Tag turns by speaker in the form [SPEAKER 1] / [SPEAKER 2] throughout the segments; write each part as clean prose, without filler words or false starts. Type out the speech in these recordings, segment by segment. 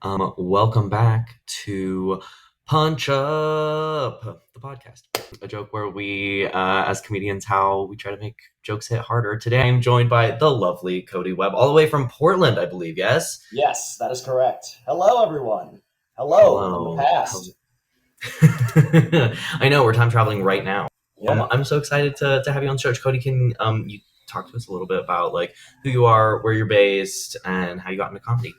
[SPEAKER 1] Welcome back to Punch Up, the podcast, a joke where we, as comedians, how we try to make jokes hit harder. Today, I'm joined by the lovely Cody Webb, all the way from Portland, I believe. Yes.
[SPEAKER 2] Yes, that is correct. Hello, everyone. Hello from the
[SPEAKER 1] Hello.
[SPEAKER 2] past.
[SPEAKER 1] I know we're time traveling right now.
[SPEAKER 2] Yeah.
[SPEAKER 1] I'm so excited to have you on the show. Cody, can you talk to us a little bit about like who you are, where you're based, and how you got into comedy?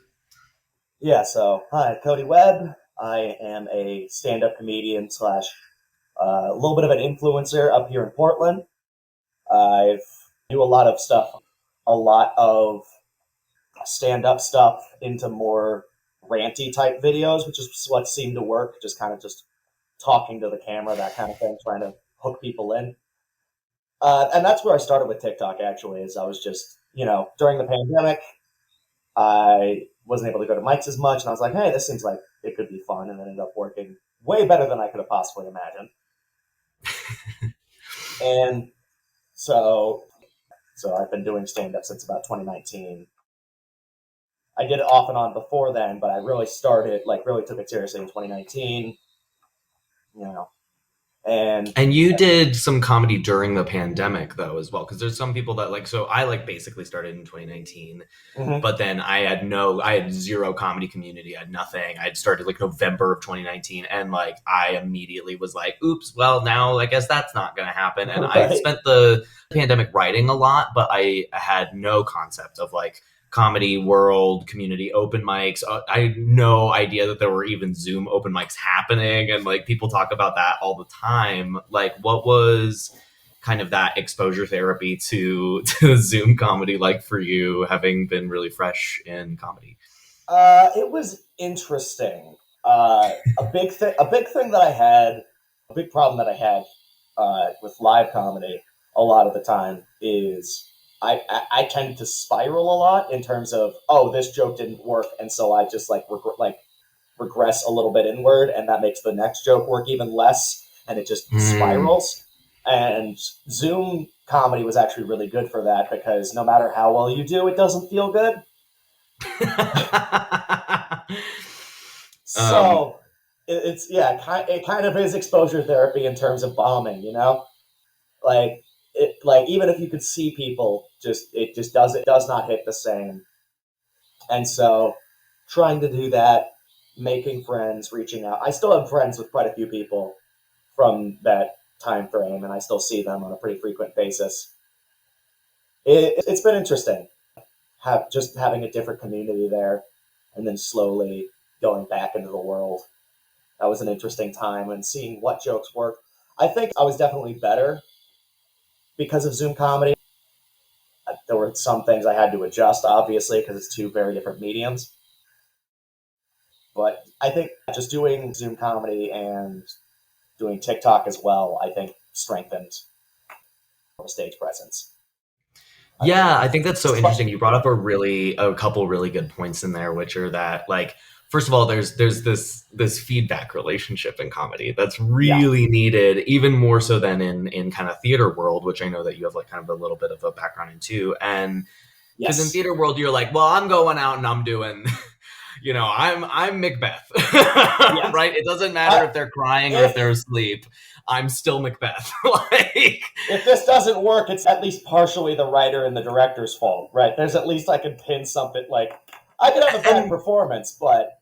[SPEAKER 2] Yeah, so hi, Cody Webb. I am a stand-up comedian slash a little bit of an influencer up here in Portland. I do a lot of stuff, a lot of stand-up stuff into more ranty type videos, which is what seemed to work, just kind of just talking to the camera, that kind of thing, trying to hook people in. And that's where I started with TikTok, actually, is I was just, during the pandemic, I wasn't able to go to mics as much, and I was like, hey, this seems like it could be fun, and it ended up working way better than I could have possibly imagined. And so I've been doing stand-up since about 2019. I did it off and on before then, but I really really took it seriously in 2019, you know,
[SPEAKER 1] And you did some comedy during the pandemic though as well, because there's some people that like, so I like basically started in 2019, but then I had zero comedy community. I had nothing. I had started like November of 2019, and like I immediately was like, oops, well now I guess that's not gonna happen. And
[SPEAKER 2] right.
[SPEAKER 1] I spent the pandemic writing a lot, but I had no concept of like comedy world, community open mics. I had no idea that there were even Zoom open mics happening, and like people talk about that all the time. Like, what was kind of that exposure therapy to Zoom comedy like for you, having been really fresh in comedy?
[SPEAKER 2] It was interesting. A big thing that I had, a big problem that I had with live comedy a lot of the time is I tend to spiral a lot in terms of, oh, this joke didn't work, and so I just regress a little bit inward, and that makes the next joke work even less, and it just spirals. And Zoom comedy was actually really good for that, because no matter how well you do, it doesn't feel good. So it kind of is exposure therapy in terms of bombing, like even if you could see people, it does not hit the same. And so trying to do that, making friends, reaching out. I still have friends with quite a few people from that time frame, and I still see them on a pretty frequent basis. It's been interesting, having a different community there, and then slowly going back into the world. That was an interesting time, and seeing what jokes work. I think I was definitely better because of Zoom comedy. There were some things I had to adjust, obviously, because it's two very different mediums. But I think just doing Zoom comedy and doing TikTok as well, I think strengthened the stage presence.
[SPEAKER 1] Yeah, I think that's so interesting. You brought up a couple really good points in there, which are that like, first of all, there's this feedback relationship in comedy that's really needed, even more so than in kind of theater world, which I know that you have like kind of a little bit of a background in too. And because in theater world, you're like, well, I'm going out and I'm doing, I'm Macbeth, right? It doesn't matter if they're crying or if they're asleep. I'm still Macbeth. Like,
[SPEAKER 2] if this doesn't work, it's at least partially the writer and the director's fault, right? There's at least I can pin something. Like, I could have a bad performance, but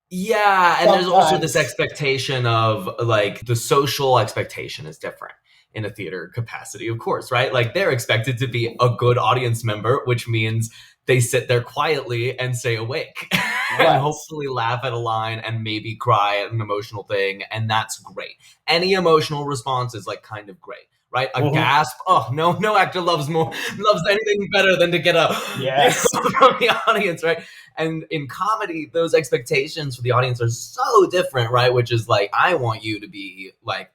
[SPEAKER 1] yeah, and there's also this expectation of like the social expectation is different in a theater capacity, of course, right? Like they're expected to be a good audience member, which means they sit there quietly and stay awake and hopefully laugh at a line and maybe cry at an emotional thing. And that's great. Any emotional response is like kind of great, right? A gasp. Oh, no actor loves anything better than to get a from the audience, right? And in comedy, those expectations for the audience are so different, right? Which is like, I want you to be like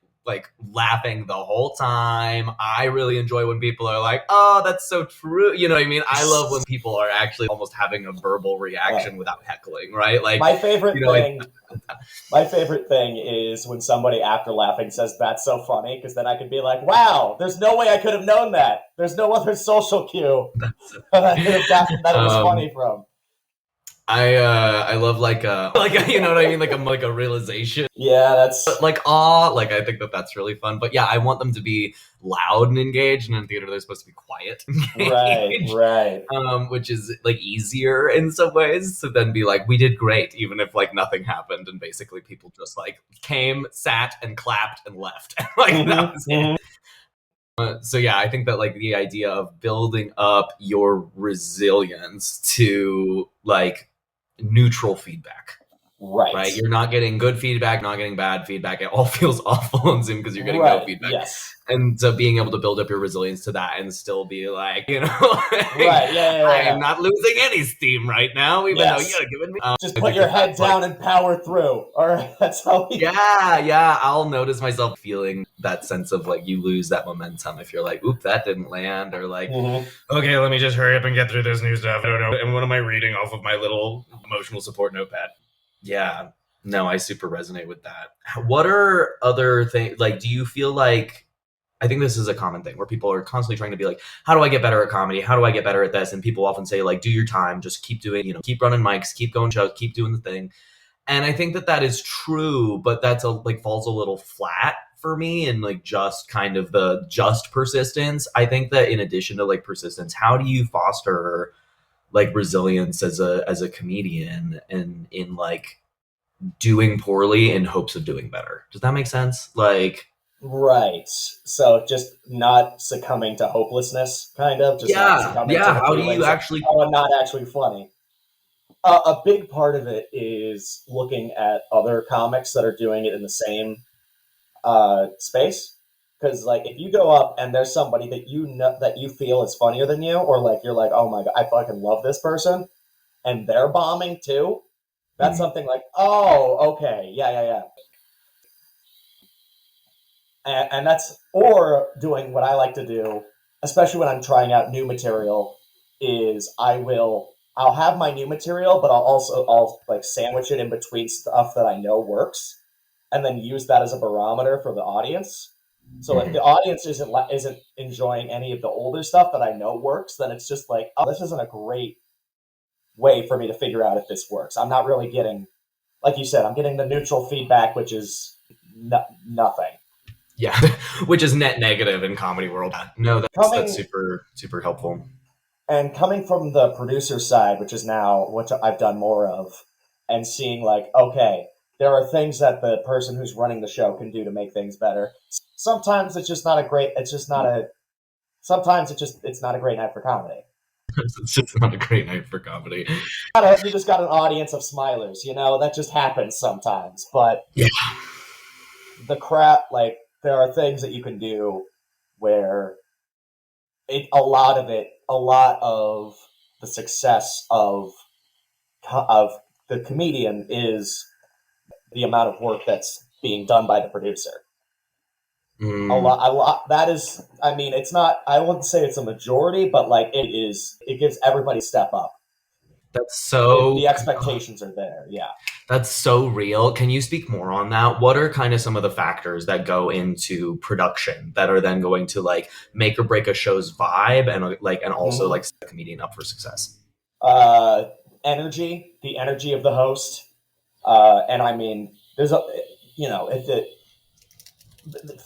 [SPEAKER 1] laughing the whole time. I really enjoy when people are like, oh, that's so true. You know what I mean? I love when people are actually almost having a verbal reaction without heckling, right? Like
[SPEAKER 2] my favorite thing is when somebody after laughing says, that's so funny, because then I could be like, wow, there's no way I could have known that. There's no other social cue that I could have gotten that it was funny from.
[SPEAKER 1] I love like you know what I mean, like a realization,
[SPEAKER 2] Yeah, that's
[SPEAKER 1] like awe. Like I think that that's really fun. But yeah, I want them to be loud and engaged, and in theater they're supposed to be quiet and
[SPEAKER 2] right,
[SPEAKER 1] engaged.
[SPEAKER 2] right.
[SPEAKER 1] Which is like easier in some ways to then be like, we did great, even if like nothing happened, and basically people just like came, sat, and clapped and left. Like that was it.
[SPEAKER 2] Mm-hmm.
[SPEAKER 1] So yeah, I think that like the idea of building up your resilience to like neutral feedback,
[SPEAKER 2] Right.
[SPEAKER 1] right? You're not getting good feedback, not getting bad feedback. It all feels awful on Zoom because you're getting no
[SPEAKER 2] Right.
[SPEAKER 1] feedback.
[SPEAKER 2] Yes.
[SPEAKER 1] And so being able to build up your resilience to that and still be like,
[SPEAKER 2] Right. Yeah. Yeah.
[SPEAKER 1] I
[SPEAKER 2] Yeah.
[SPEAKER 1] am not losing any steam right now, even though
[SPEAKER 2] Yes.
[SPEAKER 1] you're giving me.
[SPEAKER 2] Just
[SPEAKER 1] I
[SPEAKER 2] put
[SPEAKER 1] think
[SPEAKER 2] your
[SPEAKER 1] that
[SPEAKER 2] head
[SPEAKER 1] that's like,
[SPEAKER 2] down and power through. All right. That's how we.
[SPEAKER 1] yeah, I'll notice myself feeling that sense of like you lose that momentum if you're like, oop, that didn't land, or like, okay, let me just hurry up and get through this new stuff. I don't know. And what am I reading off of my little emotional support notepad? Yeah, no, I super resonate with that. What are other things? Like, do you feel like, I think this is a common thing where people are constantly trying to be like, how do I get better at comedy? How do I get better at this? And people often say, like, do your time, just keep doing, keep running mics, keep going shows, keep doing the thing. And I think that that is true, but that's like falls a little flat for me and like just kind of the just persistence. I think that in addition to like persistence, how do you foster like resilience as a comedian and in like doing poorly in hopes of doing better? Does that make sense? Like,
[SPEAKER 2] Right. So just not succumbing to hopelessness, kind of, just not succumbing to
[SPEAKER 1] yeah.
[SPEAKER 2] the
[SPEAKER 1] How do you
[SPEAKER 2] feelings of,
[SPEAKER 1] actually?
[SPEAKER 2] oh, I'm not actually funny. A big part of it is looking at other comics that are doing it in the same space. Because like if you go up and there's somebody that you know that you feel is funnier than you, or like you're like, oh my god, I fucking love this person, and they're bombing too, that's
[SPEAKER 1] Mm.
[SPEAKER 2] something like, oh, okay, yeah, yeah, yeah. And that's or doing what I like to do, especially when I'm trying out new material, is I'll have my new material, but I'll like sandwich it in between stuff that I know works, and then use that as a barometer for the audience. So if the audience isn't enjoying any of the older stuff that I know works, then it's just like, oh, this isn't a great way for me to figure out if this works. I'm not really getting, like you said, I'm getting the neutral feedback, which is nothing.
[SPEAKER 1] Yeah, which is net negative in comedy world. No, that's
[SPEAKER 2] Coming
[SPEAKER 1] super super helpful.
[SPEAKER 2] and coming from the producer side, which is now what I've done more of, and seeing like, okay, there are things that the person who's running the show can do to make things better. Sometimes it's just not a great. It's just not a. Sometimes it's not a great night for comedy.
[SPEAKER 1] It's just not a great night for comedy.
[SPEAKER 2] You just got an audience of smilers, that just happens sometimes. But
[SPEAKER 1] Yeah.
[SPEAKER 2] the crap, like there are things that you can do where a lot of the success of the comedian is the amount of work that's being done by the producer. A lot. That is, I mean, it's not. I wouldn't say it's a majority, but like it is. It gives everybody a step up.
[SPEAKER 1] That's so
[SPEAKER 2] The expectations are there. Yeah.
[SPEAKER 1] that's so real. Can you speak more on that? What are kind of some of the factors that go into production that are then going to like make or break a show's vibe and also
[SPEAKER 2] Mm-hmm.
[SPEAKER 1] like set the comedian up for success?
[SPEAKER 2] uh, the energy of the host, and I mean, there's a, if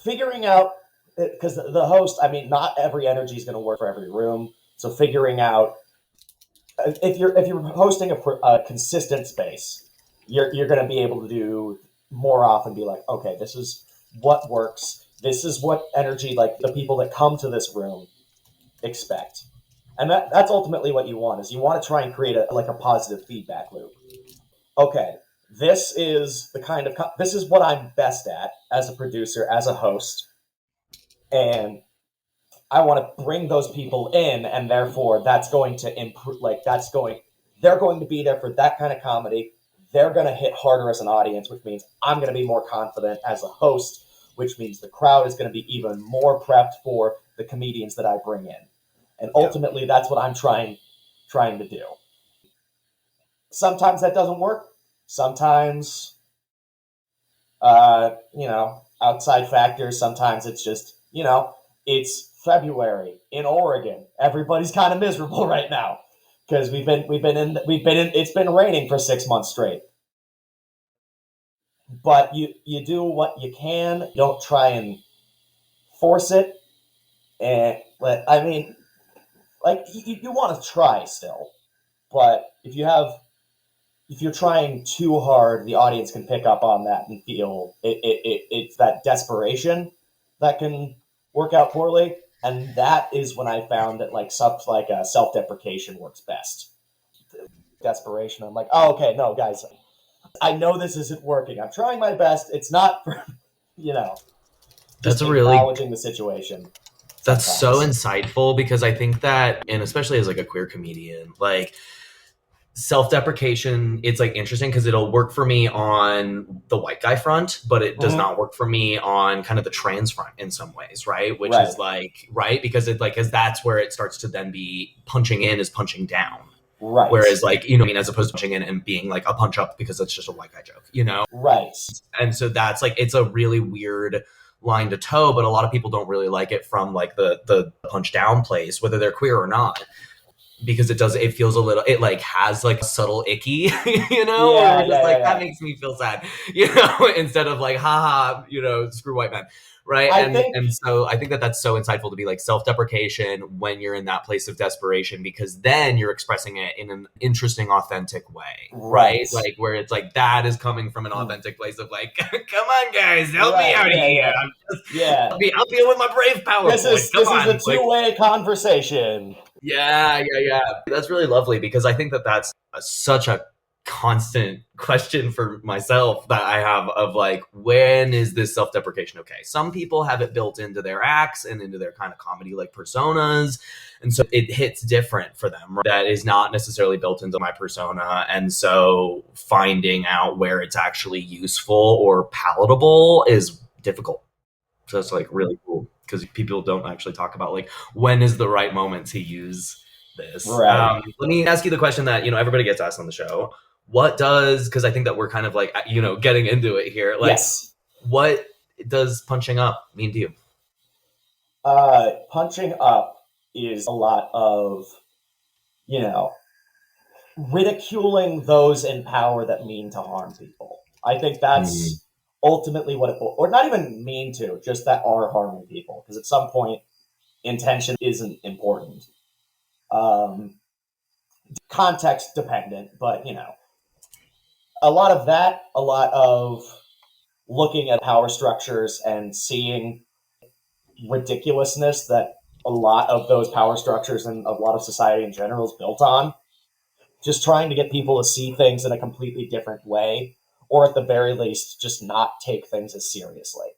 [SPEAKER 2] figuring out because the host, I mean, not every energy is going to work for every room. So figuring out if you're hosting a consistent space, you're going to be able to do more often. Be like, okay, this is what works. This is what energy like the people that come to this room expect. And that's ultimately what you want is you want to try and create a positive feedback loop. Okay, this is what I'm best at as a producer, as a host, and I want to bring those people in, and therefore that's going to improve. They're going to be there for that kind of comedy. They're going to hit harder as an audience, which means I'm going to be more confident as a host, which means the crowd is going to be even more prepped for the comedians that I bring in. And ultimately, that's what I'm trying to do. Sometimes that doesn't work. Sometimes, outside factors. Sometimes it's just, it's February in Oregon. Everybody's kind of miserable right now. because it's been raining for 6 months straight. But you do what you can. Don't try and force it. And but I mean, like you want to try still, but if you're trying too hard, the audience can pick up on that and feel it's that desperation that can work out poorly. And that is when I found that like stuff like self-deprecation works best. Desperation. I'm like, oh, okay, no, guys, I know this isn't working. I'm trying my best. It's not, you know,
[SPEAKER 1] That's
[SPEAKER 2] just
[SPEAKER 1] a really
[SPEAKER 2] acknowledging the situation.
[SPEAKER 1] That's so
[SPEAKER 2] Sometimes.
[SPEAKER 1] insightful because I think that, and especially as like a queer comedian, like self-deprecation, it's like interesting because it'll work for me on the white guy front, but it does not work for me on kind of the trans front in some ways, right? Which
[SPEAKER 2] Right.
[SPEAKER 1] is like, right? Because it like, because that's where it starts to then be punching in is punching down.
[SPEAKER 2] Right.
[SPEAKER 1] Whereas like, you know, I mean, as opposed to punching in and being like a punch up because it's just a white guy joke, you know?
[SPEAKER 2] Right.
[SPEAKER 1] And so that's like, it's a really weird line to toe, but a lot of people don't really like it from like the punch down place, whether they're queer or not, because it feels a little, it like has like a subtle icky, you know,
[SPEAKER 2] Yeah,
[SPEAKER 1] or just like
[SPEAKER 2] yeah.
[SPEAKER 1] that makes me feel sad, you know, instead of like haha, you know, screw white men, right? And so I think that that's so insightful to be like self-deprecation when you're in that place of desperation, because then you're expressing it in an interesting, authentic way, right? Like where it's like that is coming from an authentic place of like, come on guys, help me out here. I'll be with my brave PowerPoint.
[SPEAKER 2] This is a two-way conversation.
[SPEAKER 1] Yeah. That's really lovely because I think that that's such a constant question for myself that I have of like, when is this self-deprecation okay? Some people have it built into their acts and into their kind of comedy like personas. And so it hits different for them. Right? That is not necessarily built into my persona. And so finding out where it's actually useful or palatable is difficult. So it's like really cool because people don't actually talk about like when is the right moment to use this.
[SPEAKER 2] Right.
[SPEAKER 1] Let me ask you the question that, you know, everybody gets asked on the show. What does, because I think that we're kind of like, you know, getting into it here. Like,
[SPEAKER 2] yes.
[SPEAKER 1] What does punching up mean to you?
[SPEAKER 2] Punching up is a lot of, you know, ridiculing those in power that mean to harm people. I think that's ultimately what it, or not even mean to, just that are harming people. Because at some point, intention isn't important. Context dependent, but you know, a lot of that, a lot of looking at power structures and seeing ridiculousness that a lot of those power structures and a lot of society in general is built on. Just trying to get people to see things in a completely different way, or at the very least, just not take things as seriously.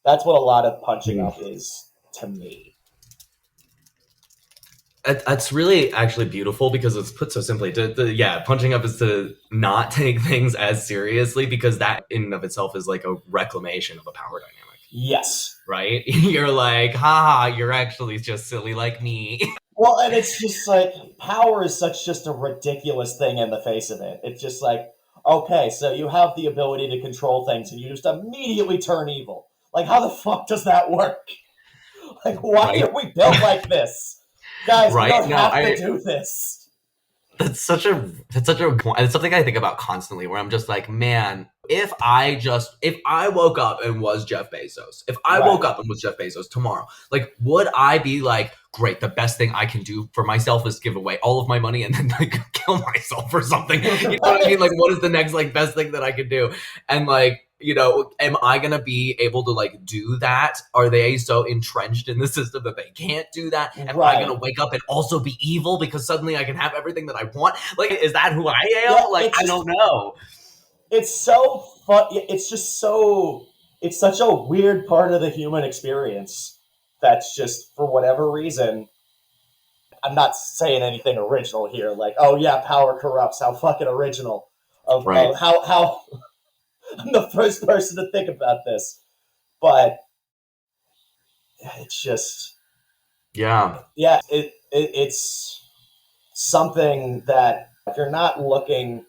[SPEAKER 2] That's what a lot of punching up is to me.
[SPEAKER 1] That's really actually beautiful because it's put so simply. Punching up is to not take things as seriously, because that in and of itself is like a reclamation of a power dynamic.
[SPEAKER 2] Yes.
[SPEAKER 1] Right? You're like, haha, you're actually just silly like me.
[SPEAKER 2] Well, and it's just like, power is such just a ridiculous thing in the face of it. It's just like, okay, so you have the ability to control things and you just immediately turn evil. Like, how the fuck does that work? Like, why are we built like this? Guys, we don't have to do this.
[SPEAKER 1] It's something I think about constantly, where I'm just like, man, if I woke up and was Jeff Bezos, if I woke up and was Jeff Bezos tomorrow, like, would I be like, great, the best thing I can do for myself is give away all of my money and then like kill myself or something? You know what I mean? Like, what is the next like best thing that I could do? And like, you know, am I gonna be able to like do that? Are they so entrenched in the system that they can't do that? Am I gonna wake up and also be evil because suddenly I can have everything that I want? Like, is that who I am? Yeah, like, I don't know.
[SPEAKER 2] It's so fun. It's just so, it's such a weird part of the human experience that's just, for whatever reason, I'm not saying anything original here. Like, oh yeah, power corrupts. How fucking original. Of how I'm the first person to think about this, but it's just it's something that if you're not looking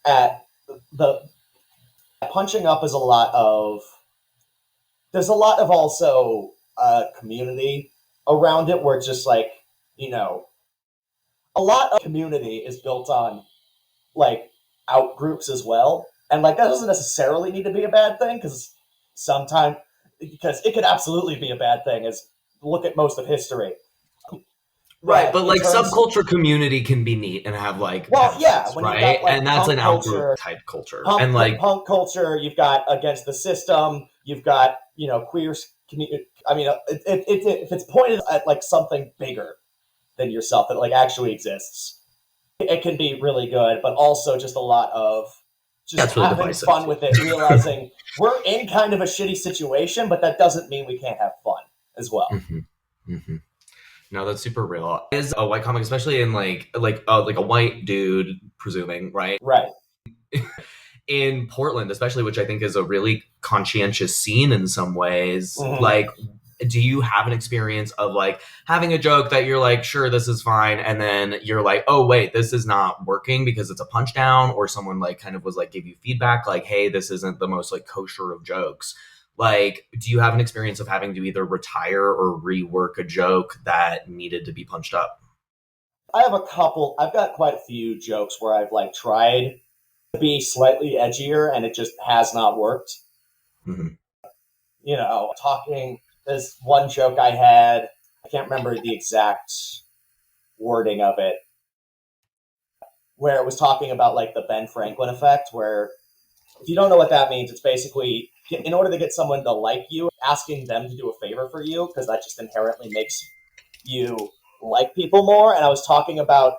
[SPEAKER 2] at the punching up is a lot of, there's a lot of also community around it where it's just like, you know, a lot of community is built on like out groups as well, and like that doesn't necessarily need to be a bad thing because it could absolutely be a bad thing. As look at most of history,
[SPEAKER 1] Right,
[SPEAKER 2] but
[SPEAKER 1] but
[SPEAKER 2] in
[SPEAKER 1] like
[SPEAKER 2] terms,
[SPEAKER 1] subculture community can be neat and have like
[SPEAKER 2] well, yeah,
[SPEAKER 1] benefits,
[SPEAKER 2] when you've
[SPEAKER 1] right?
[SPEAKER 2] got like
[SPEAKER 1] And that's
[SPEAKER 2] punk
[SPEAKER 1] an outgroup
[SPEAKER 2] culture,
[SPEAKER 1] type culture. And like,
[SPEAKER 2] punk culture, you've got against the system, you've got queer community. I mean, if it's pointed at like something bigger than yourself that like actually exists, it can be really good, but also just a lot of just
[SPEAKER 1] that's really
[SPEAKER 2] having
[SPEAKER 1] divisive.
[SPEAKER 2] fun with it, realizing we're in kind of a shitty situation, but that doesn't mean we can't have fun as well.
[SPEAKER 1] Mm-hmm. Mm-hmm. No, that's super real. As a white comic, especially in like a white dude, presuming, right?
[SPEAKER 2] Right.
[SPEAKER 1] In Portland, especially, which I think is a really conscientious scene in some ways.
[SPEAKER 2] Mm-hmm.
[SPEAKER 1] Like, do you have an experience of like having a joke that you're like, sure, this is fine, and then you're like, oh wait, this is not working because it's a punch down, or someone like kind of was like give you feedback, like, hey, this isn't the most like kosher of jokes. Like, do you have an experience of having to either retire or rework a joke that needed to be punched up?
[SPEAKER 2] I have a couple. I've got quite a few jokes where I've like tried to be slightly edgier, and it just has not worked.
[SPEAKER 1] Mm-hmm.
[SPEAKER 2] Talking. There's one joke I had. I can't remember the exact wording of it, where it was talking about like the Ben Franklin effect, where if you don't know what that means, it's basically in order to get someone to like you, asking them to do a favor for you, because that just inherently makes you like people more. And I was talking about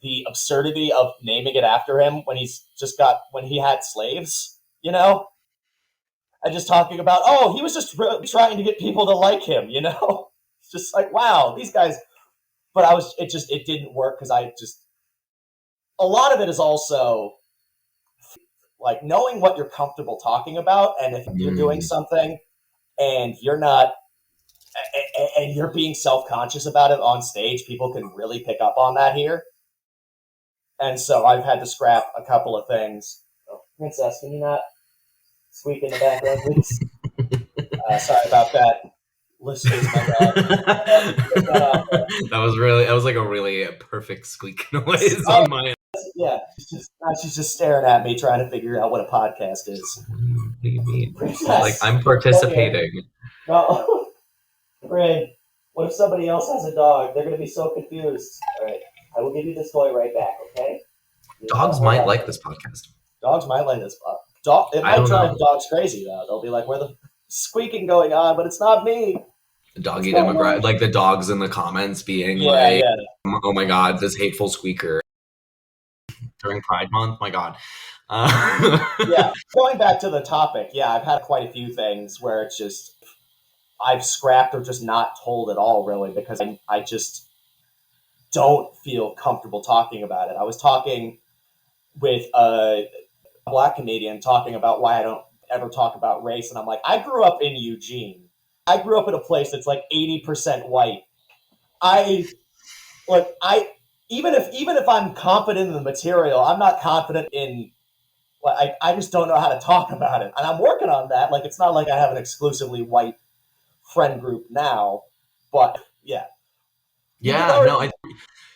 [SPEAKER 2] the absurdity of naming it after him when he had slaves, and just talking about, oh, he was just really trying to get people to like him, It's just like, wow, these guys. But it didn't work because a lot of it is also like knowing what you're comfortable talking about, and if you're doing something and you're not and you're being self-conscious about it on stage, people can really pick up on that here. And so I've had to scrap a couple of things. Oh, Princess, can you not squeak in the background, please? Sorry about that. Listeners, my dog.
[SPEAKER 1] That was like a really perfect squeak noise on my end.
[SPEAKER 2] Yeah, she's just staring at me, trying to figure out what a podcast is.
[SPEAKER 1] What do you mean?
[SPEAKER 2] Princess,
[SPEAKER 1] like I'm participating.
[SPEAKER 2] No, Fred. What if somebody else has a dog? They're going to be so confused. All right, I will give you this toy right back. Okay.
[SPEAKER 1] Dogs might like this podcast.
[SPEAKER 2] Dogs might like this. It might drive dogs crazy though. They'll be like, "Where the squeaking going on?" But it's not me.
[SPEAKER 1] Doggy demographic, like the dogs in the comments being like, "Oh my god, this hateful squeaker." During Pride Month, my god.
[SPEAKER 2] Yeah, going back to the topic, I've had quite a few things where it's just I've scrapped or just not told at all, really, because I just don't feel comfortable talking about it. I was talking with a Black comedian talking about why I don't ever talk about race, and I'm like, I grew up in Eugene. I grew up in a place that's like 80% white. Even if I'm confident in the material, I'm not confident in. I just don't know how to talk about it, and I'm working on that. Like, it's not like I have an exclusively white friend group now, but yeah.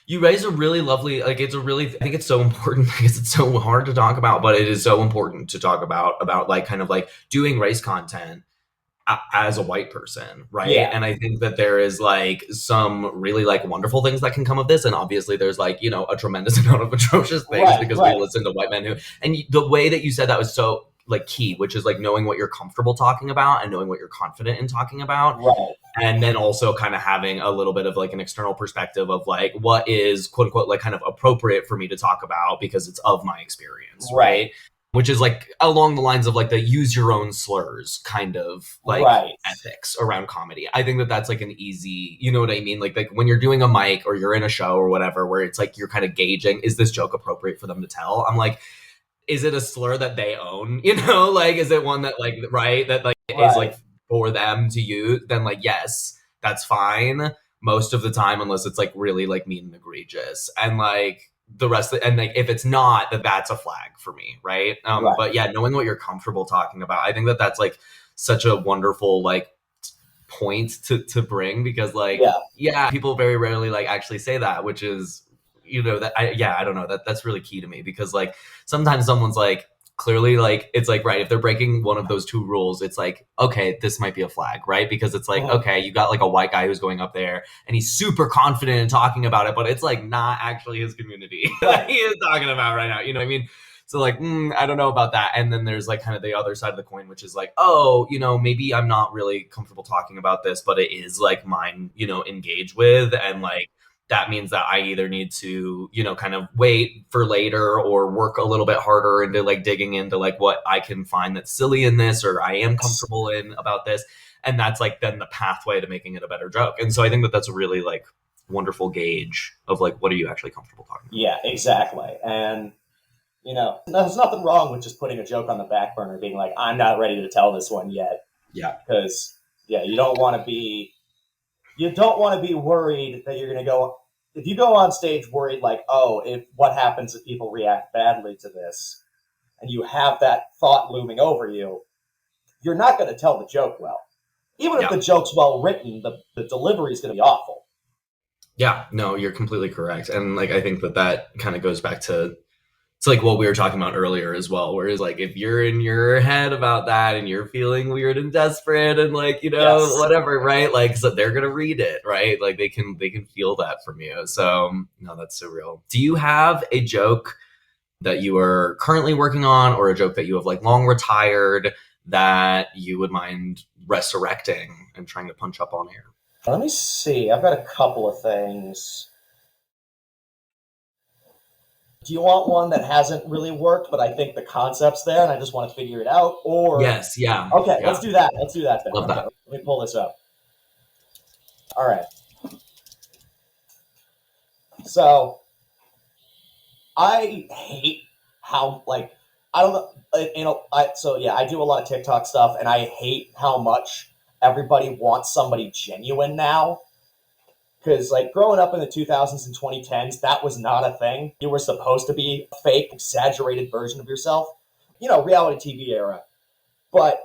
[SPEAKER 1] You raise a really lovely, like, I think it's so important because it's so hard to talk about, but it is so important to talk about like kind of like doing race content as a white person, right?
[SPEAKER 2] Yeah.
[SPEAKER 1] And I think that there is like some really like wonderful things that can come of this, and obviously there's like a tremendous amount of atrocious things because we listen to white men and the way that you said that was so like key, which is like knowing what you're comfortable talking about and knowing what you're confident in talking about,
[SPEAKER 2] right?
[SPEAKER 1] And then also kind of having a little bit of like an external perspective of like what is quote unquote like kind of appropriate for me to talk about because it's of my experience, right? Which is like along the lines of like the use your own slurs kind of like ethics around comedy. I think that that's like an easy, you know what I mean? Like when you're doing a mic or you're in a show or whatever, where it's like you're kind of gauging, is this joke appropriate for them to tell? I'm like, is it a slur that they own? Like, is it one that like, right, that like is like for them to use? Then like, yes, that's fine most of the time, unless it's like really like mean and egregious. And like the rest of and like if it's not, that's a flag for me, right? But yeah, knowing what you're comfortable talking about, I think that that's like such a wonderful like point to bring, because like people very rarely like actually say that, which is that I don't know, that's really key to me, because like sometimes someone's like clearly like it's like, right, if they're breaking one of those two rules, it's like, okay, this might be a flag, right? Because it's like, okay, you got like a white guy who's going up there and he's super confident in talking about it, but it's like not actually his community that he is talking about right now, you know what I mean? So like, I don't know about that. And then there's like kind of the other side of the coin, which is like, oh, maybe I'm not really comfortable talking about this, but it is like mine, engage with. And like, that means that I either need to, kind of wait for later or work a little bit harder into like digging into like what I can find that's silly in this or I am comfortable in about this. And that's like then the pathway to making it a better joke. And so I think that that's a really like wonderful gauge of like, what are you actually comfortable talking about?
[SPEAKER 2] Yeah, exactly. And there's nothing wrong with just putting a joke on the back burner, being like, I'm not ready to tell this one yet.
[SPEAKER 1] Yeah.
[SPEAKER 2] Because, you don't want to be worried that you're going to go, if you go on stage worried like, oh, what happens if people react badly to this, and you have that thought looming over you, you're not going to tell the joke well. Even if the joke's well written, the delivery is going to be awful.
[SPEAKER 1] Yeah, no, you're completely correct. And like, I think that kind of goes back to, it's like what we were talking about earlier as well, whereas like if you're in your head about that and you're feeling weird and desperate and like, whatever, right? Like, so they're going to read it, right? Like they can feel that from you. So no, that's so real. Do you have a joke that you are currently working on, or a joke that you have like long retired that you would mind resurrecting and trying to punch up on air?
[SPEAKER 2] Let me see. I've got a couple of things. Do you want one that hasn't really worked, but I think the concept's there and I just want to figure it out? Or
[SPEAKER 1] yes, yeah.
[SPEAKER 2] Okay,
[SPEAKER 1] yeah.
[SPEAKER 2] let's do that. Let's do that then.
[SPEAKER 1] Love that.
[SPEAKER 2] Let me pull this up. All right. So I hate how I don't know, I do a lot of TikTok stuff, and I hate how much everybody wants somebody genuine now. Because like growing up in the 2000s and 2010s, that was not a thing. You were supposed to be a fake, exaggerated version of yourself. Reality TV era. But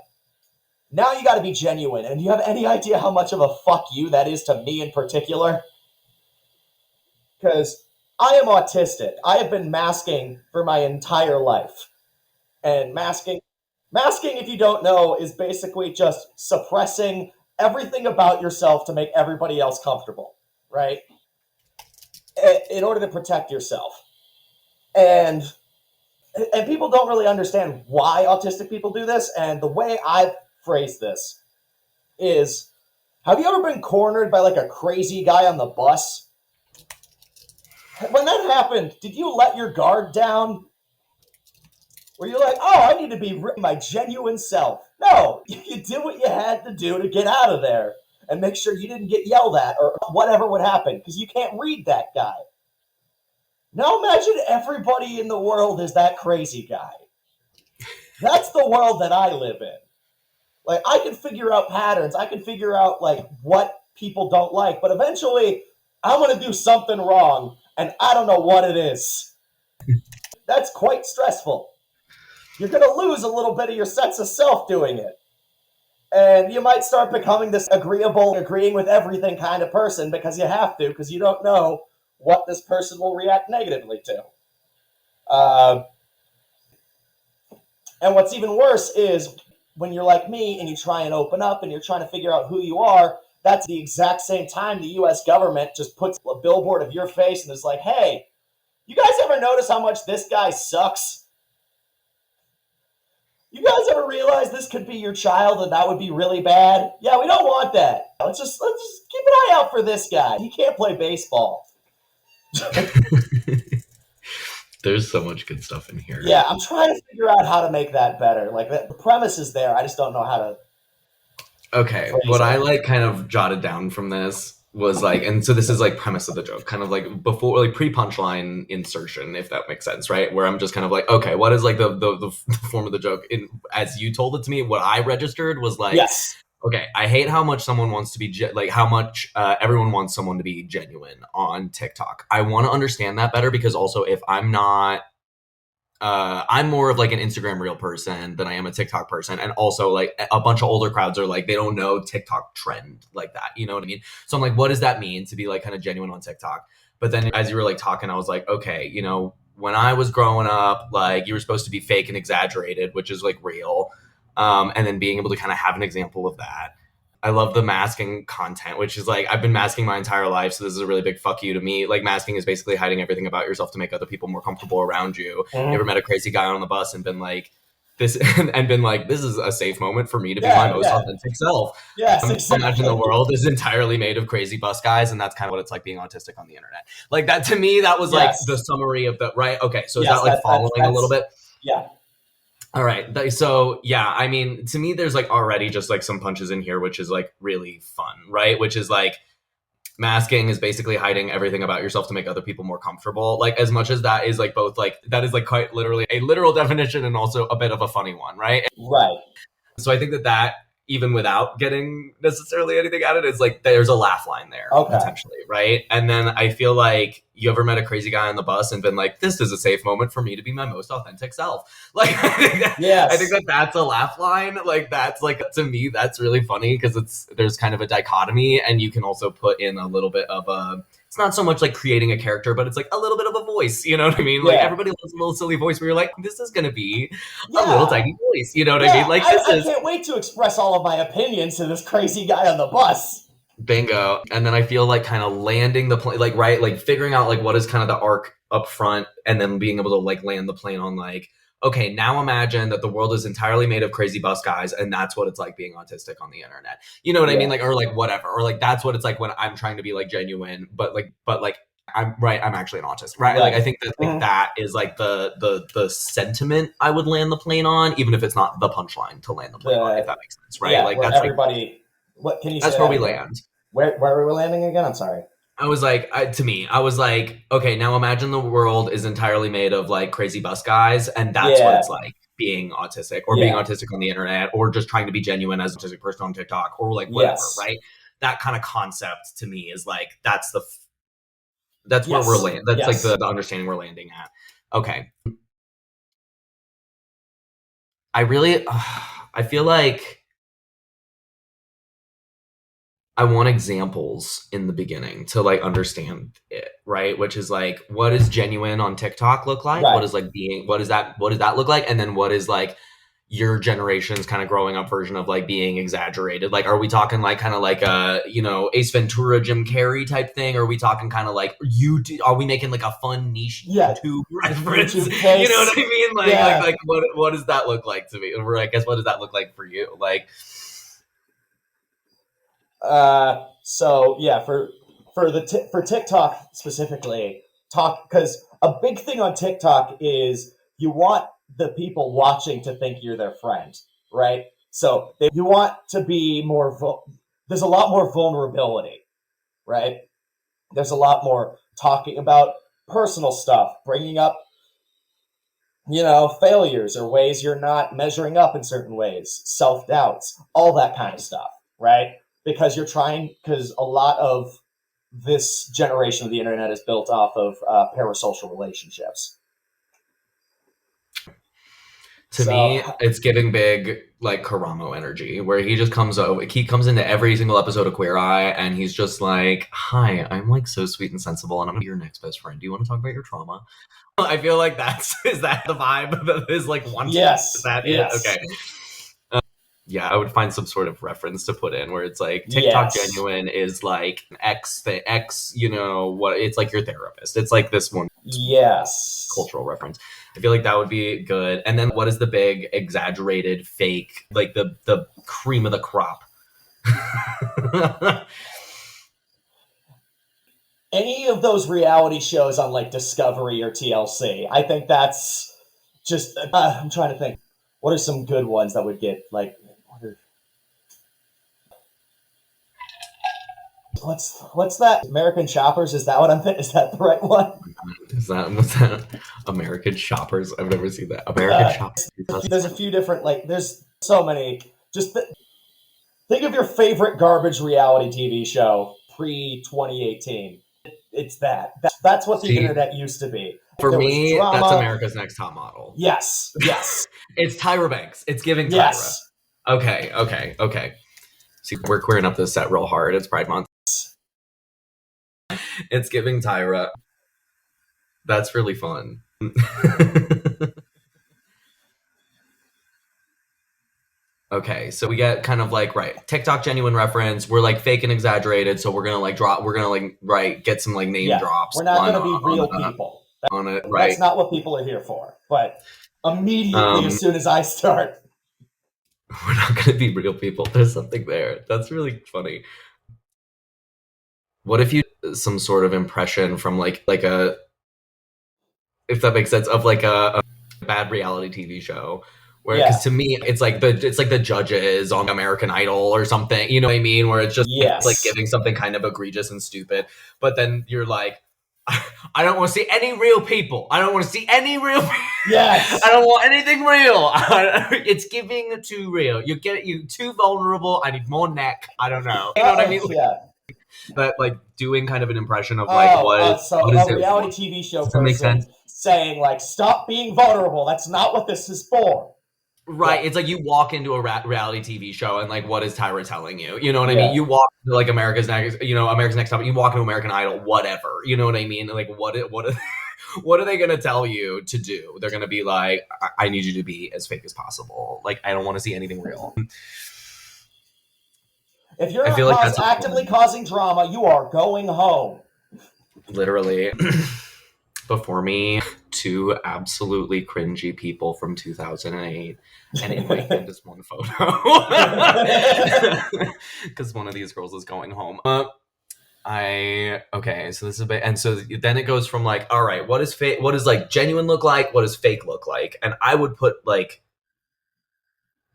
[SPEAKER 2] now you got to be genuine. And do you have any idea how much of a fuck you that is to me in particular? Because I am autistic. I have been masking for my entire life. And masking, if you don't know, is basically just suppressing everything about yourself to make everybody else comfortable, right? In order to protect yourself. And people don't really understand why autistic people do this. And the way I've phrased this is, have you ever been cornered by like a crazy guy on the bus? When that happened, did you let your guard down? Were you like, oh, I need to be my genuine self? No, you did what you had to do to get out of there and make sure you didn't get yelled at or whatever would happen, because you can't read that guy. Now imagine everybody in the world is that crazy guy. That's the world that I live in. Like, I can figure out patterns. I can figure out like what people don't like, but eventually I'm going to do something wrong and I don't know what it is. That's quite stressful. You're going to lose a little bit of your sense of self doing it. And you might start becoming this agreeing with everything kind of person because you have to, because you don't know what this person will react negatively to. And what's even worse is when you're like me and you try and open up and you're trying to figure out who you are, that's the exact same time the U.S. government just puts a billboard of your face and is like, hey, you guys ever notice how much this guy sucks? You guys ever realize this could be your child and that would be really bad? Yeah, we don't want that. Let's just keep an eye out for this guy. He can't play baseball.
[SPEAKER 1] There's so much good stuff in here.
[SPEAKER 2] Yeah, I'm trying to figure out how to make that better. Like, the premise is there. I just don't know how to.
[SPEAKER 1] Okay, what I like kind of jotted down from this was like, and so this is like premise of the joke, kind of like before, like pre-punchline insertion, if that makes sense, right? Where I'm just kind of like, okay, what is like the form of the joke? In as you told it to me, what I registered was like,
[SPEAKER 2] yes.
[SPEAKER 1] Okay, I hate how much someone wants to be how much everyone wants someone to be genuine on TikTok. I want to understand that better, because also if I'm not, I'm more of like an Instagram reel person than I am a TikTok person, and also like a bunch of older crowds are like, they don't know TikTok trend like that, you know what I mean? So I'm like, what does that mean to be like kind of genuine on TikTok? But then as you were like talking, I was like, okay, you know, when I was growing up, like you were supposed to be fake and exaggerated, which is like real. And then being able to kind of have an example of that. I love the masking content, which is like I've been masking my entire life, so this is a really big fuck you to me. Like masking is basically hiding everything about yourself to make other people more comfortable around you. You ever met a crazy guy on the bus and been like this and been like, this is a safe moment for me to be my most authentic self.
[SPEAKER 2] Yes, exactly.
[SPEAKER 1] Imagine the world is entirely made of crazy bus guys, and that's kind of what it's like being autistic on the internet. Like that to me, that was like the summary of the right. Okay, so is that like following a little bit?
[SPEAKER 2] Yeah.
[SPEAKER 1] All right. So yeah, I mean, to me, there's like already just like some punches in here, which is like really fun, right? Which is like masking is basically hiding everything about yourself to make other people more comfortable. Like as much as that is like both like that is like quite literally a literal definition and also a bit of a funny one, right?
[SPEAKER 2] Right.
[SPEAKER 1] So I think that even without getting necessarily anything at it, is like there's a laugh line there potentially, right? And then I feel like you ever met a crazy guy on the bus and been like, this is a safe moment for me to be my most authentic self. Like I think that's a laugh line. Like that's like, to me, that's really funny because there's kind of a dichotomy, and you can also put in a little bit of a, it's not so much like creating a character, but it's like a little bit of a voice, you know what I mean? Like everybody loves a little silly voice where you're like, this is going to be a little tiny voice, you know what I mean? Like
[SPEAKER 2] I can't wait to express all of my opinions to this crazy guy on the bus.
[SPEAKER 1] Bingo. And then I feel like kind of landing the plane, like, right, like figuring out like what is kind of the arc up front, and then being able to like land the plane on like, okay, now imagine that the world is entirely made of crazy bus guys, and that's what it's like being autistic on the internet. You know what I mean? Like, or like whatever, or like that's what it's like when I'm trying to be like genuine, but like I'm right, I'm actually an autist, right? Like I think that like that is like the sentiment I would land the plane on, even if it's not the punchline to land the plane on, if that makes sense, right?
[SPEAKER 2] Yeah,
[SPEAKER 1] like
[SPEAKER 2] that's everybody. Like, what can you say?
[SPEAKER 1] That's where we land.
[SPEAKER 2] Where were we landing again? I'm sorry.
[SPEAKER 1] I was like, I was like, okay, now imagine the world is entirely made of like crazy bus guys, and that's what it's like being autistic, or being autistic on the internet, or just trying to be genuine as an autistic person on TikTok, or like whatever, right? That kind of concept to me is like, that's where we're landing. That's like the understanding we're landing at. Okay. I feel like I want examples in the beginning to like understand it, right? Which is like, what does genuine on TikTok look like? What is like what does that look like? And then what is like your generation's kind of growing up version of like being exaggerated? Like, are we talking like kind of like a, you know, Ace Ventura, Jim Carrey type thing? Or are we talking kind of like are we making like a fun niche YouTube reference? You know what I mean? Like what does that look like to me? Or I guess, what does that look like for you? Like,
[SPEAKER 2] so yeah, for TikTok specifically, because a big thing on TikTok is you want the people watching to think you're their friend, right? So you want to be more. There's a lot more vulnerability, right? There's a lot more talking about personal stuff, bringing up, you know, failures or ways you're not measuring up in certain ways, self-doubts, all that kind of stuff, right? Because a lot of this generation of the internet is built off of parasocial relationships.
[SPEAKER 1] To me, it's giving big like Karamo energy, where he just comes over. He comes into every single episode of Queer Eye, and he's just like, "Hi, I'm like so sweet and sensible, and I'm gonna be your next best friend. Do you want to talk about your trauma?" I feel like is that the vibe that is like wanted?
[SPEAKER 2] Yes,
[SPEAKER 1] is that it? Okay. Yeah, I would find some sort of reference to put in where it's like TikTok genuine is like X, you know, what it's like your therapist. It's like this one cultural reference. I feel like that would be good. And then what is the big exaggerated fake, like the cream of the crop?
[SPEAKER 2] Any of those reality shows on like Discovery or TLC. I think that's just I'm trying to think. What are some good ones that would get like what's that? American Shoppers? Is that what I'm thinking? Is that the right one?
[SPEAKER 1] What's that? American Shoppers? I've never seen that. American Shoppers.
[SPEAKER 2] There's a few different, like, there's so many. Just think of your favorite garbage reality TV show pre-2018. It's that. That's what the internet used to be.
[SPEAKER 1] For me, that's America's Next Top Model.
[SPEAKER 2] Yes.
[SPEAKER 1] It's Tyra Banks. It's giving Tyra. Okay. See, we're queering up this set real hard. It's Pride Month. It's giving Tyra. That's really fun. Okay, so we get kind of like, right, TikTok genuine reference. We're like fake and exaggerated, so we're gonna like drop. We're gonna like, right, get some like name drops
[SPEAKER 2] we're not
[SPEAKER 1] on
[SPEAKER 2] going to be real people.
[SPEAKER 1] on it,
[SPEAKER 2] That's
[SPEAKER 1] right?
[SPEAKER 2] not what people are here for. But immediately, as soon as I start,
[SPEAKER 1] we're not gonna be real people. There's something there. That's really funny. What if you some sort of impression from like a, if that makes sense, of like a bad reality TV show, where, because to me it's like the judges on American Idol or something, you know what I mean, where it's just it's like giving something kind of egregious and stupid, but then you're like, I don't want to see any real people. I don't want to see any real people.
[SPEAKER 2] Yes.
[SPEAKER 1] I don't want anything real. It's giving too real. You too vulnerable. I need more neck. I don't know. You know what I mean?
[SPEAKER 2] Yeah.
[SPEAKER 1] But like doing kind of an impression of like what is
[SPEAKER 2] a reality TV show person saying like, stop being vulnerable. That's not what this is for.
[SPEAKER 1] Right. Yeah. It's like you walk into a reality TV show and like, what is Tyra telling you? You know what I mean? You walk to like America's Next Top. You walk into American Idol, whatever. You know what I mean? Like what are they going to tell you to do? They're going to be like, I need you to be as fake as possible. Like, I don't want to see anything real.
[SPEAKER 2] If you're not actively causing drama, you are going home.
[SPEAKER 1] Literally. Before me, two absolutely cringy people from 2008, and it might be just one photo because one of these girls is going home. Okay, so this is a bit, and so then it goes from like, all right, what is fake? What does like genuine look like? What does fake look like? And I would put like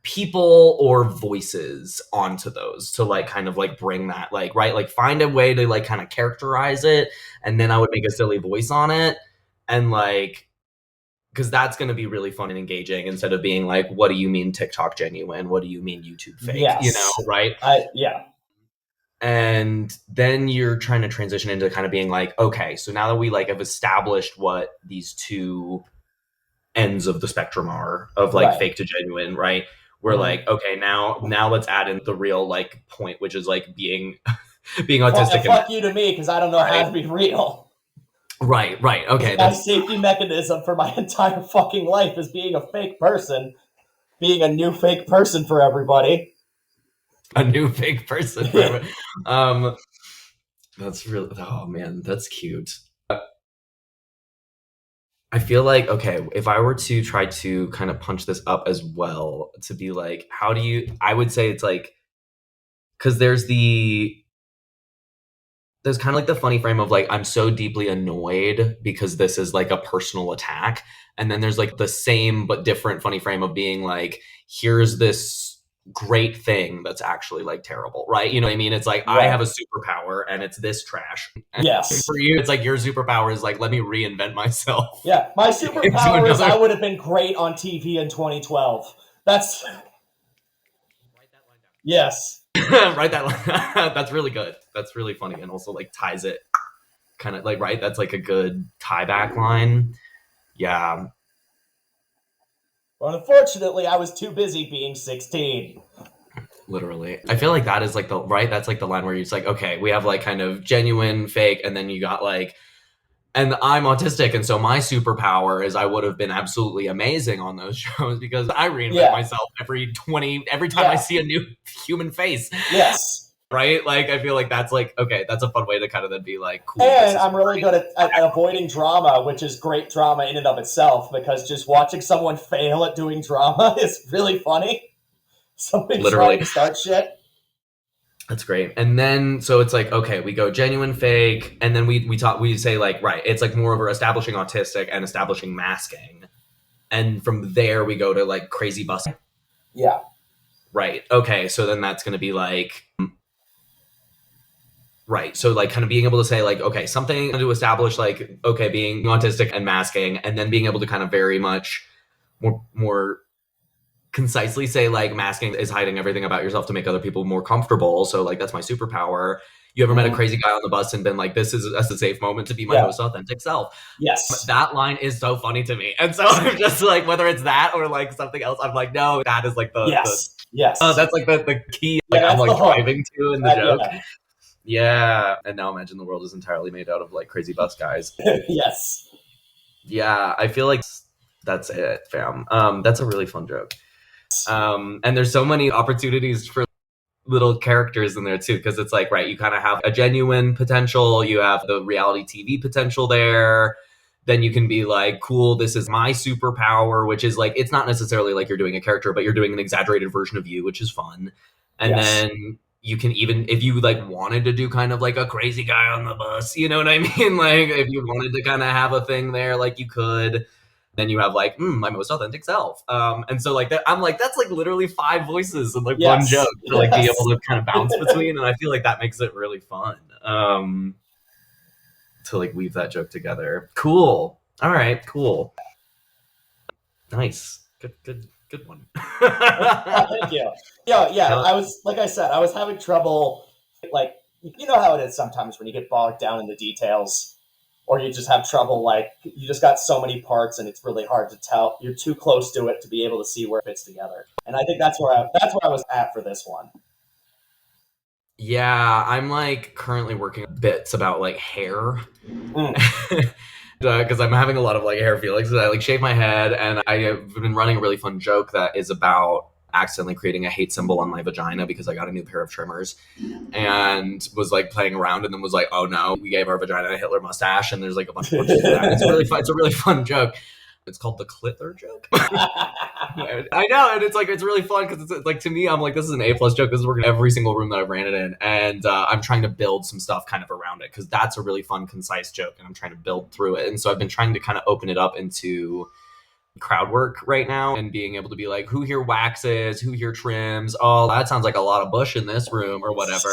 [SPEAKER 1] people or voices onto those to like kind of like bring that like, right, like find a way to like kind of characterize it, and then I would make a silly voice on it, and like, because that's going to be really fun and engaging instead of being like, what do you mean TikTok genuine, what do you mean YouTube fake? You know, right? And then you're trying to transition into kind of being like, okay, so now that we like have established what these two ends of the spectrum are of like fake to genuine, right? We're like, okay, now let's add in the real like point, which is like being autistic.
[SPEAKER 2] Fuck you to me, because I don't know how to be real.
[SPEAKER 1] Right. Okay.
[SPEAKER 2] My safety mechanism for my entire fucking life is being a fake person, being a new fake person for everybody.
[SPEAKER 1] A new fake person for everybody. That's really, oh man, that's cute. I feel like, okay, if I were to try to kind of punch this up as well, to be like, I would say it's like, because there's kind of like the funny frame of like, I'm so deeply annoyed because this is like a personal attack. And then there's like the same but different funny frame of being like, here's this great thing that's actually like terrible, right? You know what I mean? It's like, I have a superpower and it's this trash. And for you, it's like your superpower is like, let me reinvent myself.
[SPEAKER 2] Yeah, my superpower is I would have been great on TV in 2012. That's... Write that line down. Yes.
[SPEAKER 1] Write that line. That's really good. That's really funny, and also like ties it kind of like, right? That's like a good tie back line. Yeah.
[SPEAKER 2] Well, unfortunately, I was too busy being 16.
[SPEAKER 1] Literally. I feel like that is like that's like the line where it's like, okay, we have like kind of genuine, fake, and then you got like, and I'm autistic, and so my superpower is I would have been absolutely amazing on those shows because I reinvent myself every time I see a new human face.
[SPEAKER 2] Yes.
[SPEAKER 1] Right? Like, I feel like that's like, okay, that's a fun way to kind of then be like, cool.
[SPEAKER 2] And I'm really good at avoiding drama, which is great drama in and of itself, because just watching someone fail at doing drama is really funny. Somebody's trying to start shit.
[SPEAKER 1] That's great. And then, so it's like, okay, we go genuine, fake, and then we say like, right, it's like more over establishing autistic and establishing masking. And from there we go to like crazy busting.
[SPEAKER 2] Yeah.
[SPEAKER 1] Right. Okay. So then that's going to be like, right. So like kind of being able to say like, okay, something to establish like, okay, being autistic and masking, and then being able to kind of very much more concisely say like masking is hiding everything about yourself to make other people more comfortable. So like, that's my superpower. You ever met a crazy guy on the bus and been like, that's a safe moment to be my most authentic self?
[SPEAKER 2] Yes.
[SPEAKER 1] That line is so funny to me. And so I'm just like, whether it's that or like something else, I'm like, no, that is like
[SPEAKER 2] yes.
[SPEAKER 1] That's like the key like I'm like driving to in the joke. Yeah. And now imagine the world is entirely made out of like crazy bus guys.
[SPEAKER 2] Yes.
[SPEAKER 1] Yeah, I feel like that's it, fam. That's a really fun joke. And there's so many opportunities for little characters in there too, because it's like, right, you kind of have a genuine potential, you have the reality TV potential there. Then you can be like, cool, this is my superpower, which is like, it's not necessarily like you're doing a character, but you're doing an exaggerated version of you, which is fun. And
[SPEAKER 2] Yes.
[SPEAKER 1] then you can even, if you like wanted to do kind of like a crazy guy on the bus, you know what I mean? Like if you wanted to kind of have a thing there, like you could. Then you have like my most authentic self, and so like that, I'm like, that's like literally 5 voices in like one joke
[SPEAKER 2] Yes.
[SPEAKER 1] to like be able
[SPEAKER 2] Yes.
[SPEAKER 1] to kind of bounce between, and I feel like that makes it really fun, to like weave that joke together. Cool. All right. Cool. Nice. Good one.
[SPEAKER 2] Thank you. Yeah, yeah.
[SPEAKER 1] Hell,
[SPEAKER 2] I was like I said, I was having trouble. Like you know how it is sometimes when you get bogged down in the details, or you just have trouble. Like you just got so many parts, and it's really hard to tell. You're too close to it to be able to see where it fits together. And I think that's where I was at for this one.
[SPEAKER 1] yeah, I'm like currently working bits about like hair.
[SPEAKER 2] Mm.
[SPEAKER 1] Because I'm having a lot of like hair feelings. I like shave my head, and I have been running a really fun joke that is about accidentally creating a hate symbol on my vagina because I got a new pair of trimmers, and was like playing around, and then was like, oh no, we gave our vagina a Hitler mustache, and there's like a bunch of punches for that. It's really fun. It's a really fun joke. It's called the Clitler joke. I know, and it's like it's really fun because it's like to me, I'm like, this is an A+ joke. This is working in every single room that I've ran it in, and I'm trying to build some stuff kind of around it because that's a really fun, concise joke, and I'm trying to build through it. And so I've been trying to kind of open it up into crowd work right now and being able to be like, who here waxes, who here trims? Oh, that sounds like a lot of bush in this room or whatever.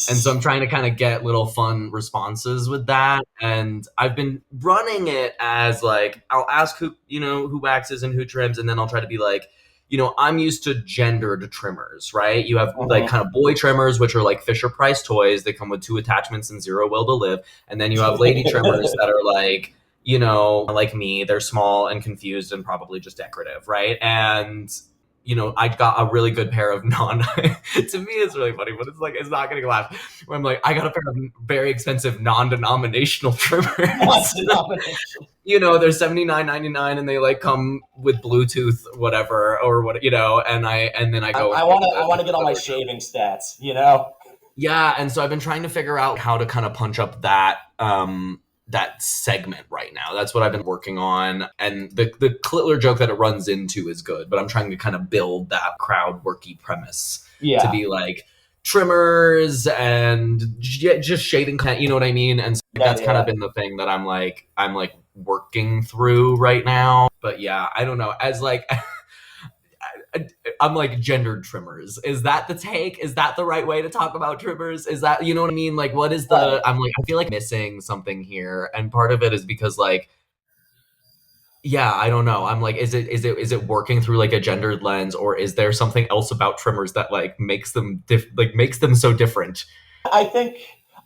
[SPEAKER 1] And so I'm trying to kind of get little fun responses with that. And I've been running it as like, I'll ask who, who waxes and who trims. And then I'll try to be like, I'm used to gendered trimmers, right? You have like
[SPEAKER 2] Mhm.
[SPEAKER 1] kind of boy trimmers, which are like Fisher Price toys. They come with 2 attachments and 0 will to live. And then you have lady trimmers that are like, like me, they're small and confused and probably just decorative, right? And I got a really good pair of to me it's really funny, but it's like it's not getting a laugh. Where I'm like, I got a pair of very expensive non-denominational trimmers.
[SPEAKER 2] Non-denomination.
[SPEAKER 1] They're $79.99 and they like come with Bluetooth, whatever, or what, and then I go
[SPEAKER 2] I
[SPEAKER 1] and get
[SPEAKER 2] want to. I want to get all my
[SPEAKER 1] other.
[SPEAKER 2] shaving stats. You know.
[SPEAKER 1] Yeah, and so I've been trying to figure out how to kind of punch up that segment right now. That's what I've been working on. And the Clitler joke that it runs into is good, but I'm trying to kind of build that crowd worky premise to
[SPEAKER 2] Yeah.
[SPEAKER 1] be like trimmers and just shaving, you know what I mean? And so
[SPEAKER 2] Yeah.
[SPEAKER 1] that's kind of
[SPEAKER 2] Yeah.
[SPEAKER 1] been the thing that I'm like working through right now. But yeah, I don't know. As like I'm like gendered trimmers. Is that the take? Is that the right way to talk about trimmers? Is that, you know what I mean? Like, what is
[SPEAKER 2] Right.
[SPEAKER 1] I'm like, I feel like missing something here. And part of it is because like, yeah, I don't know. I'm like, is it working through like a gendered lens, or is there something else about trimmers that like makes them makes them so different?
[SPEAKER 2] I think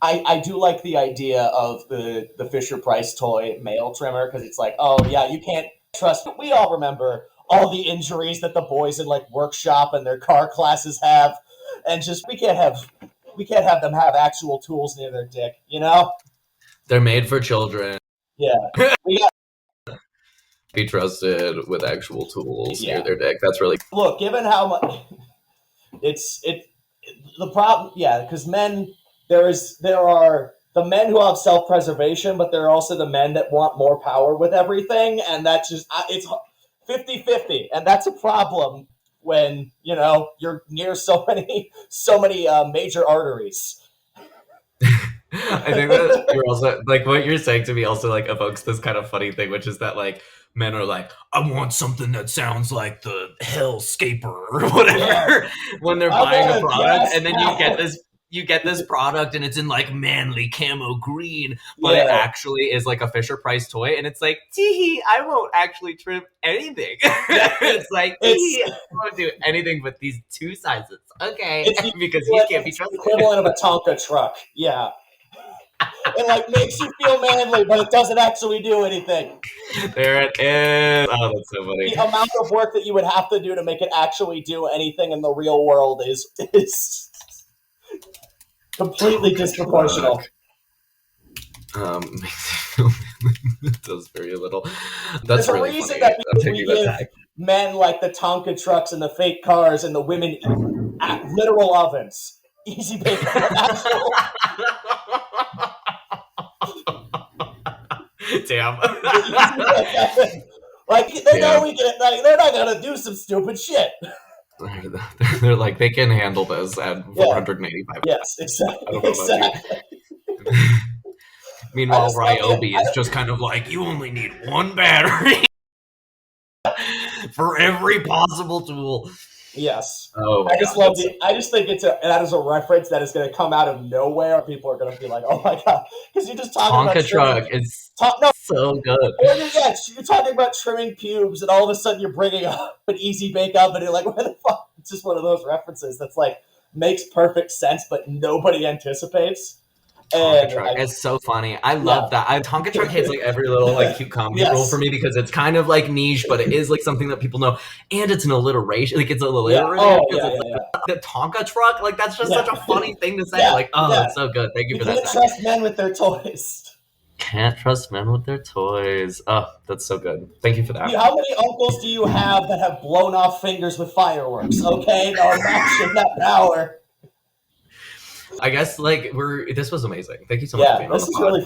[SPEAKER 2] I do like the idea of the Fisher Price toy male trimmer because it's like, oh yeah, you can't trust. We all remember all the injuries that the boys in like workshop and their car classes have, and just we can't have them have actual tools near their dick. You know?
[SPEAKER 1] They're made for children.
[SPEAKER 2] Yeah. We got,
[SPEAKER 1] Be trusted with actual tools near
[SPEAKER 2] yeah.
[SPEAKER 1] their dick. That's really
[SPEAKER 2] Look, given how much it the problem, yeah, because there are the men who have self-preservation, but there are also the men that want more power with everything, and that's just it's 50-50, and that's a problem when you're near so many major arteries.
[SPEAKER 1] I think that you're also like what you're saying to me also like evokes this kind of funny thing, which is that like men are like, I want something that sounds like the Hellscaper or
[SPEAKER 2] Yeah,
[SPEAKER 1] whatever when they're
[SPEAKER 2] I
[SPEAKER 1] buying a
[SPEAKER 2] want a
[SPEAKER 1] product,
[SPEAKER 2] gas
[SPEAKER 1] and then
[SPEAKER 2] power.
[SPEAKER 1] you get this product and it's in like manly camo green, but it
[SPEAKER 2] Yeah,
[SPEAKER 1] actually is like a Fisher Price toy, and it's like, tee I won't actually trim anything.
[SPEAKER 2] yeah,
[SPEAKER 1] It's like,
[SPEAKER 2] it's
[SPEAKER 1] tee I won't do anything but these 2 sizes. Okay,
[SPEAKER 2] it's the
[SPEAKER 1] because you
[SPEAKER 2] equivalent,
[SPEAKER 1] can't be
[SPEAKER 2] it's the
[SPEAKER 1] trusted.
[SPEAKER 2] equivalent of a Tonka truck. Yeah, it like makes you feel manly, but it doesn't actually do anything.
[SPEAKER 1] There it is. Oh, that's so funny.
[SPEAKER 2] The amount of work that you would have to do to make it actually do anything in the real world is Completely
[SPEAKER 1] Tonka truck.
[SPEAKER 2] disproportional.
[SPEAKER 1] It does very little.
[SPEAKER 2] There's
[SPEAKER 1] That's
[SPEAKER 2] a
[SPEAKER 1] really
[SPEAKER 2] reason
[SPEAKER 1] funny.
[SPEAKER 2] that
[SPEAKER 1] I'm
[SPEAKER 2] we
[SPEAKER 1] taking that
[SPEAKER 2] give
[SPEAKER 1] back.
[SPEAKER 2] men like the Tonka trucks and the fake cars, and the women literal ovens. Easy bake oven, actual.
[SPEAKER 1] Damn.
[SPEAKER 2] The easy bake oven. Like they know
[SPEAKER 1] Damn.
[SPEAKER 2] we can. Like, they're not gonna do some stupid shit.
[SPEAKER 1] They're like, they can handle this at
[SPEAKER 2] Yeah.
[SPEAKER 1] 485.
[SPEAKER 2] Yes.
[SPEAKER 1] I
[SPEAKER 2] Exactly.
[SPEAKER 1] don't know about you.
[SPEAKER 2] Exactly. I
[SPEAKER 1] Meanwhile,
[SPEAKER 2] just love the.
[SPEAKER 1] Ryobi is just kind of like, you only need one battery for every possible tool.
[SPEAKER 2] Yes.
[SPEAKER 1] Oh my
[SPEAKER 2] I just
[SPEAKER 1] god,
[SPEAKER 2] love
[SPEAKER 1] that's
[SPEAKER 2] the. I just think that is a reference that is going to come out of nowhere. People are going to be like, "Oh my god," because you're just talking about
[SPEAKER 1] Tonka
[SPEAKER 2] trimming.
[SPEAKER 1] truck is
[SPEAKER 2] No,
[SPEAKER 1] so good.
[SPEAKER 2] or you're talking about trimming pubes, and all of a sudden you're bringing up an easy bake oven, and you're like, "Where the fuck?" It's just one of those references that's like makes perfect sense, but nobody anticipates.
[SPEAKER 1] Tonka
[SPEAKER 2] And
[SPEAKER 1] truck is so funny. I
[SPEAKER 2] yeah,
[SPEAKER 1] love that. Tonka truck hits like every little like cute comedy role for
[SPEAKER 2] yes,
[SPEAKER 1] me because it's kind of like niche, but it is like something that people know, and it's an alliteration. Like it's
[SPEAKER 2] yeah,
[SPEAKER 1] alliterative
[SPEAKER 2] oh
[SPEAKER 1] because
[SPEAKER 2] yeah,
[SPEAKER 1] it's
[SPEAKER 2] yeah,
[SPEAKER 1] like
[SPEAKER 2] yeah,
[SPEAKER 1] the Tonka truck. Like that's just
[SPEAKER 2] yeah,
[SPEAKER 1] such a funny thing to say.
[SPEAKER 2] yeah,
[SPEAKER 1] Like oh,
[SPEAKER 2] yeah.
[SPEAKER 1] it's so good. Thank you
[SPEAKER 2] You
[SPEAKER 1] for that,
[SPEAKER 2] can't
[SPEAKER 1] Zach.
[SPEAKER 2] trust men with their toys.
[SPEAKER 1] Can't trust men with their toys. Oh, that's so good. Thank you for that.
[SPEAKER 2] How many uncles do you have that have blown off fingers with fireworks? Okay, no, imagine that power.
[SPEAKER 1] I guess like we're this was amazing. Thank you so much for
[SPEAKER 2] Yeah,
[SPEAKER 1] being on
[SPEAKER 2] this
[SPEAKER 1] the
[SPEAKER 2] is
[SPEAKER 1] pod.
[SPEAKER 2] really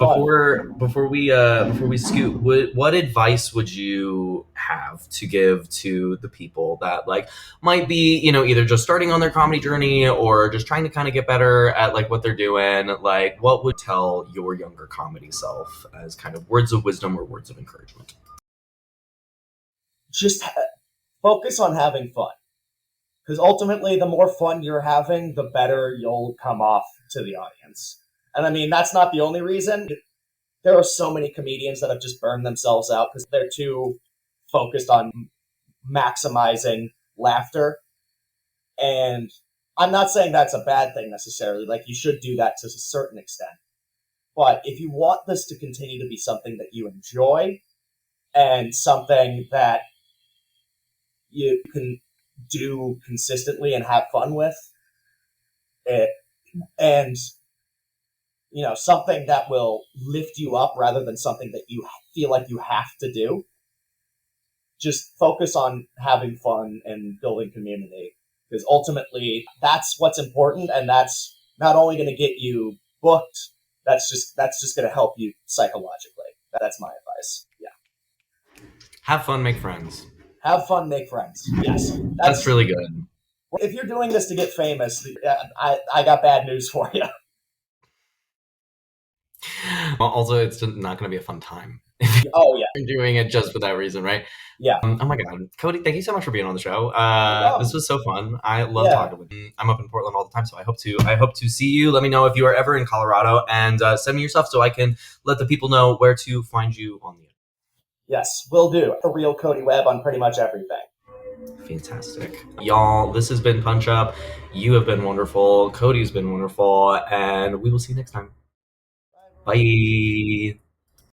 [SPEAKER 2] fun.
[SPEAKER 1] Before we scoot, what advice would you have to give to the people that like might be, either just starting on their comedy journey or just trying to kind of get better at like what they're doing? Like what would tell your younger comedy self as kind of words of wisdom or words of encouragement?
[SPEAKER 2] Just focus on having fun. Because ultimately, the more fun you're having, the better you'll come off to the audience. And I mean, that's not the only reason. There are so many comedians that have just burned themselves out because they're too focused on maximizing laughter. And I'm not saying that's a bad thing necessarily. Like, you should do that to a certain extent. But if you want this to continue to be something that you enjoy and something that you can do consistently and have fun with, it, and something that will lift you up rather than something that you feel like you have to do, just focus on having fun and building community, because ultimately that's what's important, and that's not only going to get you booked, that's just going to help you psychologically. That's my advice. Yeah.
[SPEAKER 1] Have fun, make friends.
[SPEAKER 2] Have fun, make friends. Yes.
[SPEAKER 1] That's really good.
[SPEAKER 2] If you're doing this to get famous, I got bad news for you.
[SPEAKER 1] Also, it's not going to be a fun time.
[SPEAKER 2] Oh yeah.
[SPEAKER 1] You're doing it just for that reason, right?
[SPEAKER 2] Yeah.
[SPEAKER 1] Oh my god, Cody, thank you so much for being on the show.
[SPEAKER 2] No
[SPEAKER 1] This was so fun. I love
[SPEAKER 2] Yeah.
[SPEAKER 1] talking with you. I'm up in Portland all the time, so I hope to see you. Let me know if you are ever in Colorado, and send me your stuff so I can let the people know where to find you on the internet.
[SPEAKER 2] Yes, will do. The real Cody Webb on pretty much everything.
[SPEAKER 1] Fantastic, y'all. This has been Punch Up. You have been wonderful. Cody's been wonderful, and we will see you next time. Bye.